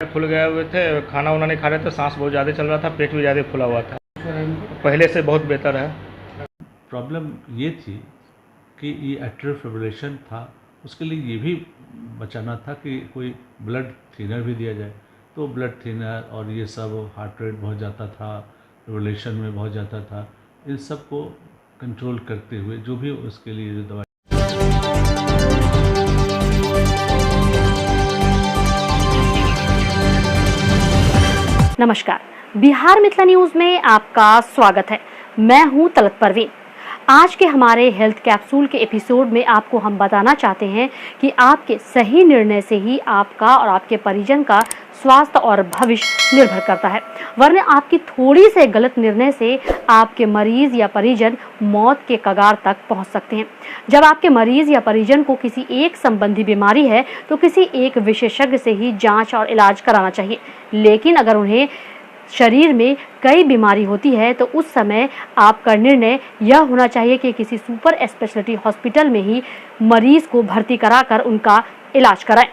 फूल गए हुए थे, खाना वाना नहीं खा रहे थे, सांस बहुत ज़्यादा चल रहा था, पेट भी ज़्यादा फूला हुआ था। पहले से बहुत बेहतर है। प्रॉब्लम ये थी कि ये एट्रियल फिब्रिलेशन था, उसके लिए ये भी बचाना था कि कोई ब्लड थिनर भी दिया जाए। तो ब्लड थिनर और ये सब हार्ट रेट बहुत जाता था, फिब्रिलेशन में बहुत जाता था, इन सब को कंट्रोल करते हुए जो भी उसके लिए जो दवाई। नमस्कार, बिहार मिथिला न्यूज में आपका स्वागत है। मैं हूं तलत परवीन। आज के हमारे हेल्थ कैप्सूल के एपिसोड में आपको हम बताना चाहते हैं कि आपके सही निर्णय से ही आपका और आपके परिजन का स्वास्थ्य और भविष्य निर्भर करता है, वरना आपकी थोड़ी से गलत निर्णय से आपके मरीज या परिजन मौत के कगार तक पहुंच सकते हैं। जब आपके मरीज या परिजन को किसी एक संबंधी बीमारी है तो किसी एक विशेषज्ञ से ही जांच और इलाज कराना चाहिए, लेकिन अगर उन्हें शरीर में कई बीमारी होती है तो उस समय आपका निर्णय यह होना चाहिए कि किसी सुपर स्पेशलिटी हॉस्पिटल में ही मरीज को भर्ती कराकर उनका इलाज कराएं,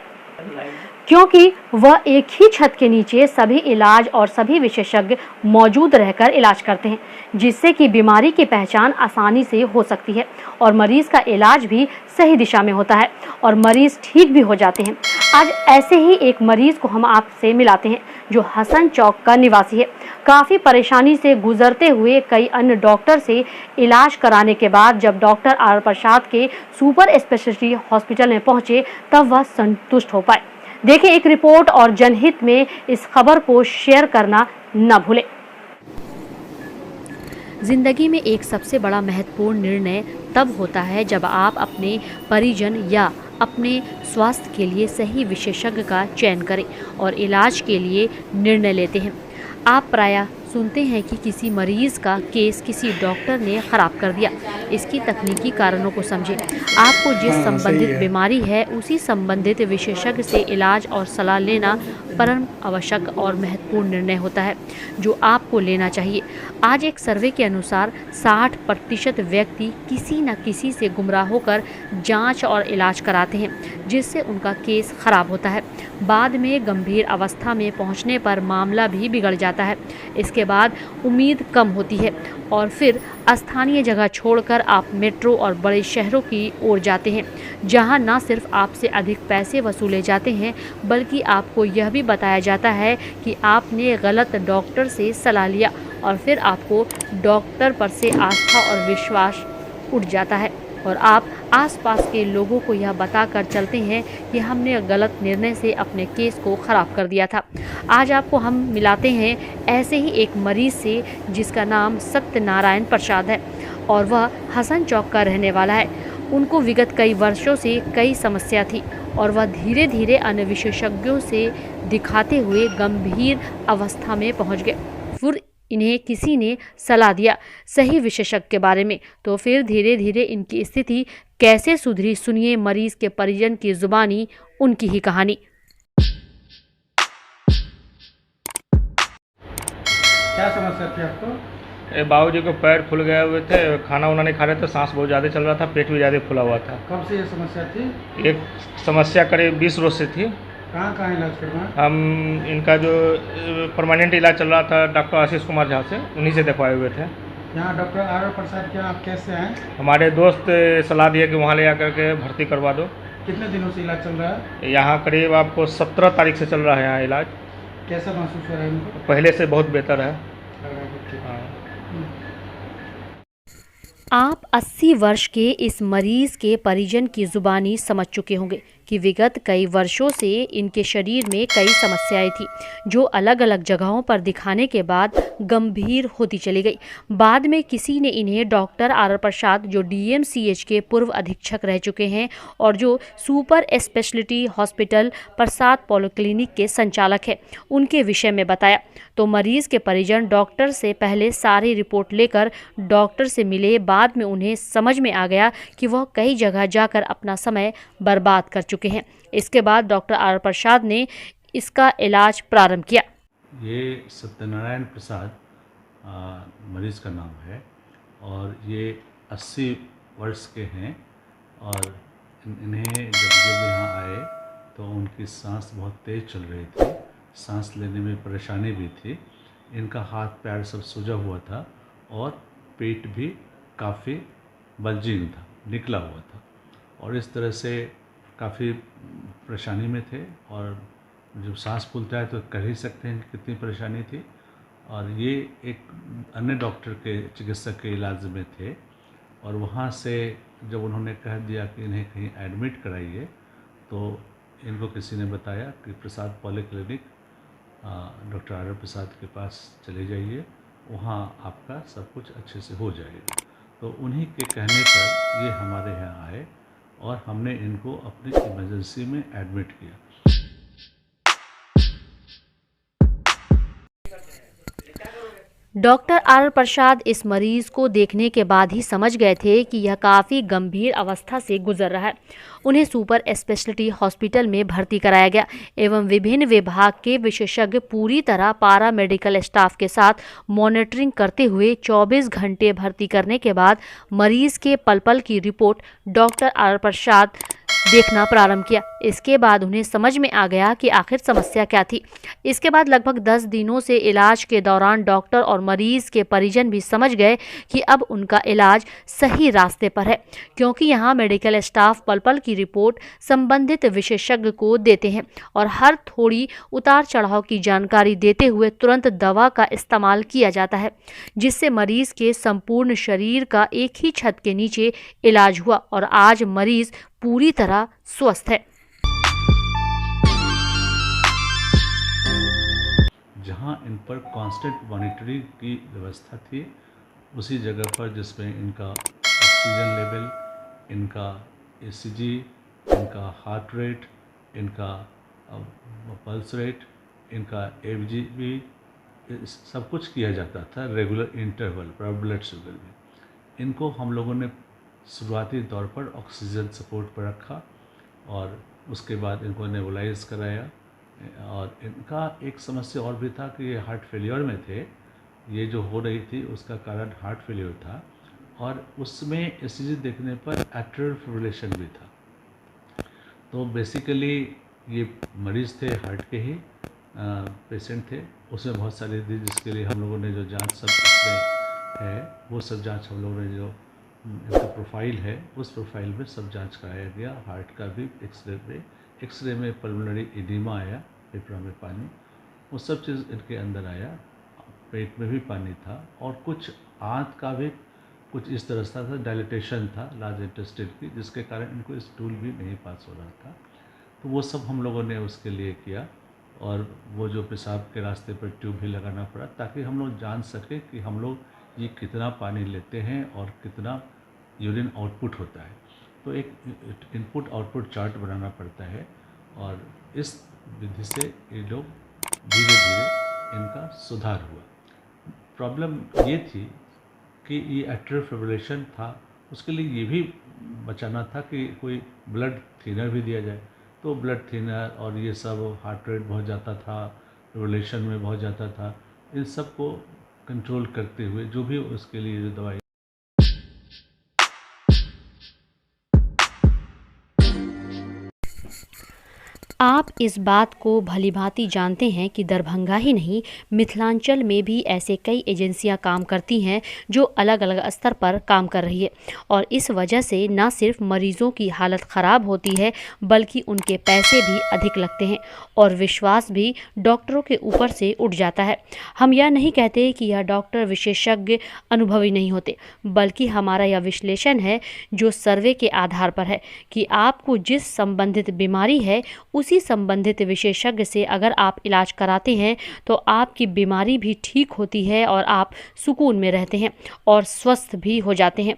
क्योंकि वह एक ही छत के नीचे सभी इलाज और सभी विशेषज्ञ मौजूद रहकर इलाज करते हैं, जिससे कि बीमारी की पहचान आसानी से हो सकती है और मरीज का इलाज भी सही दिशा में होता है और मरीज ठीक भी हो जाते हैं। आज ऐसे ही एक मरीज को हम आपसे मिलाते हैं जो हसन चौक का निवासी है। काफ़ी परेशानी से गुजरते हुए कई अन्य डॉक्टर से इलाज कराने के बाद जब डॉक्टर आर प्रसाद के सुपर स्पेशलिटी हॉस्पिटल में पहुंचे तब वह संतुष्ट हो पाए। देखिए एक रिपोर्ट और जनहित में इस खबर को शेयर करना न भूलें। जिंदगी में एक सबसे बड़ा महत्वपूर्ण निर्णय तब होता है जब आप अपने परिजन या अपने स्वास्थ्य के लिए सही विशेषज्ञ का चयन करें और इलाज के लिए निर्णय लेते हैं। आप प्रायः सुनते हैं कि किसी मरीज का केस किसी डॉक्टर ने खराब कर दिया। इसकी तकनीकी कारणों को समझें। आपको जिस संबंधित बीमारी है उसी संबंधित विशेषज्ञ से इलाज और सलाह लेना परम आवश्यक और महत्वपूर्ण निर्णय होता है जो आपको लेना चाहिए। आज एक सर्वे के अनुसार 60% व्यक्ति किसी न किसी से गुमराह होकर जांच और इलाज कराते हैं, जिससे उनका केस खराब होता है। बाद में गंभीर अवस्था में पहुंचने पर मामला भी बिगड़ जाता है। इसके बाद उम्मीद कम होती है और फिर स्थानीय जगह छोड़कर आप मेट्रो और बड़े शहरों की ओर जाते हैं, जहां न सिर्फ आपसे अधिक पैसे वसूले जाते हैं बल्कि आपको यह भी बताया जाता है कि आपने गलत डॉक्टर से सलाह लिया और फिर आपको डॉक्टर पर से आस्था और विश्वास उठ जाता है और आप आसपास के लोगों को यह बताकर चलते हैं कि हमने गलत निर्णय से अपने केस को खराब कर दिया था। आज आपको हम मिलाते हैं ऐसे ही एक मरीज से जिसका नाम सत्यनारायण प्रसाद है और वह हसन चौक का रहने वाला है। उनको विगत कई वर्षों से कई समस्या थी और वह धीरे धीरे अन्य विशेषज्ञों से दिखाते हुए गंभीर अवस्था में पहुंच गए। फिर इन्हें किसी ने सलाह दिया सही विशेषज्ञ के बारे में, तो फिर धीरे धीरे इनकी स्थिति कैसे सुधरी, सुनिए मरीज के परिजन की जुबानी उनकी ही कहानी। क्या समस्या थी आपको? बाबूजी को पैर फूल गए हुए थे, खाना वाना नहीं खा रहे थे, सांस बहुत ज़्यादा चल रहा था, पेट भी ज़्यादा फूला हुआ था। कब से ये समस्या थी? एक समस्या करीब 20 रोज से थी। कहाँ कहाँ इलाज करवाएं? हम इनका जो परमानेंट इलाज चल रहा था डॉक्टर आशीष कुमार झा से, उन्हीं से दिखवाए हुए थे। यहाँ डॉक्टर आर प्रसाद के आप कैसे आए? हमारे दोस्त सलाह दिए कि वहाँ ले आकर के भर्ती करवा दो। कितने दिनों से इलाज चल रहा है? यहाँ करीब आपको 17 तारीख से चल रहा है यहाँ इलाज। कैसा महसूस हो रहा है इनको? पहले से बहुत बेहतर है। लग रहा है कि ठीक। हाँ। आप 80 वर्ष के इस मरीज के परिजन की जुबानी समझ चुके होंगे कि विगत कई वर्षों से इनके शरीर में कई समस्याएं थी जो अलग अलग जगहों पर दिखाने के बाद गंभीर होती चली गई। बाद में किसी ने इन्हें डॉक्टर आर प्रसाद जो डीएमसीएच के पूर्व अधीक्षक रह चुके हैं और जो सुपर स्पेशलिटी हॉस्पिटल प्रसाद पॉलिक्लिनिक के संचालक हैं, उनके विषय में बताया। तो मरीज के परिजन डॉक्टर से पहले सारी रिपोर्ट लेकर डॉक्टर से मिले। बाद में उन्हें समझ में आ गया कि वह कई जगह जाकर अपना समय बर्बाद कर चुके हैं। इसके बाद डॉक्टर आर प्रसाद ने इसका इलाज प्रारंभ किया। ये सत्यनारायण प्रसाद मरीज़ का नाम है और ये 80 वर्ष के हैं और इन्हें जब यहाँ आए तो उनकी सांस बहुत तेज़ चल रही थी सांस लेने में परेशानी भी थी। इनका हाथ पैर सब सूजा हुआ था और पेट भी काफ़ी बल्जिंग था, निकला हुआ था, और इस तरह से काफ़ी परेशानी में थे। और जब सांस फूलता है तो कह ही सकते हैं कि कितनी परेशानी थी। और ये एक अन्य डॉक्टर के, चिकित्सक के इलाज में थे, और वहाँ से जब उन्होंने कह दिया कि इन्हें कहीं एडमिट कराइए, तो इनको किसी ने बताया कि प्रसाद पॉलीक्लिनिक डॉक्टर आर प्रसाद के पास चले जाइए, वहाँ आपका सब कुछ अच्छे से हो जाएगा। तो उन्हीं के कहने पर ये हमारे यहाँ आए और हमने इनको अपनी इमरजेंसी में एडमिट किया। डॉक्टर आर प्रसाद इस मरीज को देखने के बाद ही समझ गए थे कि यह काफ़ी गंभीर अवस्था से गुजर रहा है। उन्हें सुपर स्पेशलिटी हॉस्पिटल में भर्ती कराया गया एवं विभिन्न विभाग के विशेषज्ञ पूरी तरह पारा मेडिकल स्टाफ के साथ मॉनिटरिंग करते हुए 24 घंटे भर्ती करने के बाद मरीज के पल पल की रिपोर्ट डॉक्टर आर प्रसाद देखना प्रारंभ किया। इसके बाद उन्हें समझ में आ गया कि आखिर समस्या क्या थी। इसके बाद लगभग 10 दिनों से इलाज के दौरान डॉक्टर और मरीज के परिजन भी समझ गए कि अब उनका इलाज सही रास्ते पर है, क्योंकि यहाँ मेडिकल स्टाफ पल पल की रिपोर्ट संबंधित विशेषज्ञ को देते हैं और हर थोड़ी उतार चढ़ाव की जानकारी देते हुए तुरंत दवा का इस्तेमाल किया जाता है, जिससे मरीज के संपूर्ण शरीर का एक ही छत के नीचे इलाज हुआ और आज मरीज पूरी तरह स्वस्थ है। जहाँ इन पर कांस्टेंट मॉनिटरिंग की व्यवस्था थी, उसी जगह पर जिसमें इनका ऑक्सीजन लेवल, इनका ECG, इनका हार्ट रेट, इनका पल्स रेट, इनका FGB, सब कुछ किया जाता था रेगुलर इंटरवल पर। ब्लड शुगर भी इनको हम लोगों ने शुरुआती तौर पर ऑक्सीजन सपोर्ट पर रखा और उसके बाद इनको नेबुलाइज कराया। और इनका एक समस्या और भी था कि ये हार्ट फेलियर में थे। ये जो हो रही थी उसका कारण हार्ट फेलियर था, और उसमें ECG देखने पर एट्रियल फिब्रिलेशन भी था। तो बेसिकली ये मरीज़ थे, हार्ट के ही पेशेंट थे। उसमें बहुत सारी थी जिसके लिए हम लोगों ने जो जांच सब इसमें है, वो सब जांच हम लोगों ने, जो इनका प्रोफाइल है उस प्रोफाइल में सब जांच कराया गया। हार्ट का भी एक्सरे में पल्मोनरी एडिमा आया, फेफड़ा में पानी, वो सब चीज़ इनके अंदर आया। पेट में भी पानी था और कुछ आंत का भी कुछ इस तरह से था, डायलिटेशन था लार्ज इंटेस्टाइन की, जिसके कारण इनको स्टूल भी नहीं पास हो रहा था। तो वो सब हम लोगों ने उसके लिए किया, और वो जो पेशाब के रास्ते पर ट्यूब भी लगाना पड़ा, ताकि हम लोग जान सकें कि हम लोग ये कितना पानी लेते हैं और कितना यूरिन आउटपुट होता है। तो एक इनपुट आउटपुट चार्ट बनाना पड़ता है, और इस विधि से ये लोग धीरे धीरे इनका सुधार हुआ। प्रॉब्लम ये थी कि ये एट्रियल फिब्रिलेशन था, उसके लिए ये भी बचाना था कि कोई ब्लड थिनर भी दिया जाए। तो ब्लड थिनर और ये सब, हार्ट रेट बहुत जाता था, फिब्रिलेशन में बहुत जाता था, इन सब को कंट्रोल करते हुए जो भी उसके लिए जो दवाई। आप इस बात को भलीभांति जानते हैं कि दरभंगा ही नहीं, मिथिलांचल में भी ऐसे कई एजेंसियां काम करती हैं जो अलग अलग स्तर पर काम कर रही है, और इस वजह से न सिर्फ मरीजों की हालत ख़राब होती है बल्कि उनके पैसे भी अधिक लगते हैं और विश्वास भी डॉक्टरों के ऊपर से उठ जाता है। हम यह नहीं कहते कि यह डॉक्टर विशेषज्ञ अनुभवी नहीं होते, बल्कि हमारा यह विश्लेषण है जो सर्वे के आधार पर है कि आपको जिस संबंधित बीमारी है उसी संबंधित विशेषज्ञ से अगर आप इलाज कराते हैं तो आपकी बीमारी भी ठीक होती है और आप सुकून में रहते हैं और स्वस्थ भी हो जाते हैं।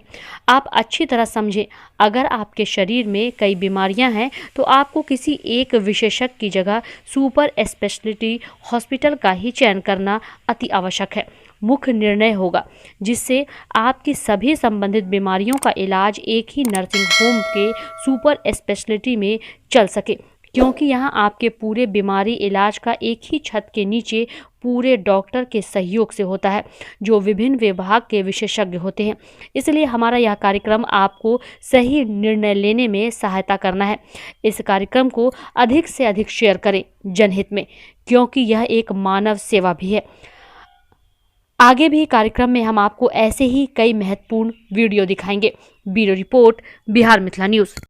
आप अच्छी तरह समझें, अगर आपके शरीर में कई बीमारियां हैं तो आपको किसी एक विशेषज्ञ की जगह सुपर स्पेशलिटी हॉस्पिटल का ही चयन करना अति आवश्यक है। मुख्य निर्णय होगा जिससे आपकी सभी संबंधित बीमारियों का इलाज एक ही नर्सिंग होम के सुपर स्पेशलिटी में चल सके, क्योंकि यहाँ आपके पूरे बीमारी इलाज का एक ही छत के नीचे पूरे डॉक्टर के सहयोग से होता है जो विभिन्न विभाग के विशेषज्ञ होते हैं। इसलिए हमारा यह कार्यक्रम आपको सही निर्णय लेने में सहायता करना है। इस कार्यक्रम को अधिक से अधिक शेयर करें जनहित में, क्योंकि यह एक मानव सेवा भी है। आगे भी कार्यक्रम में हम आपको ऐसे ही कई महत्वपूर्ण वीडियो दिखाएंगे। Bureau report, Bihar Mithila news.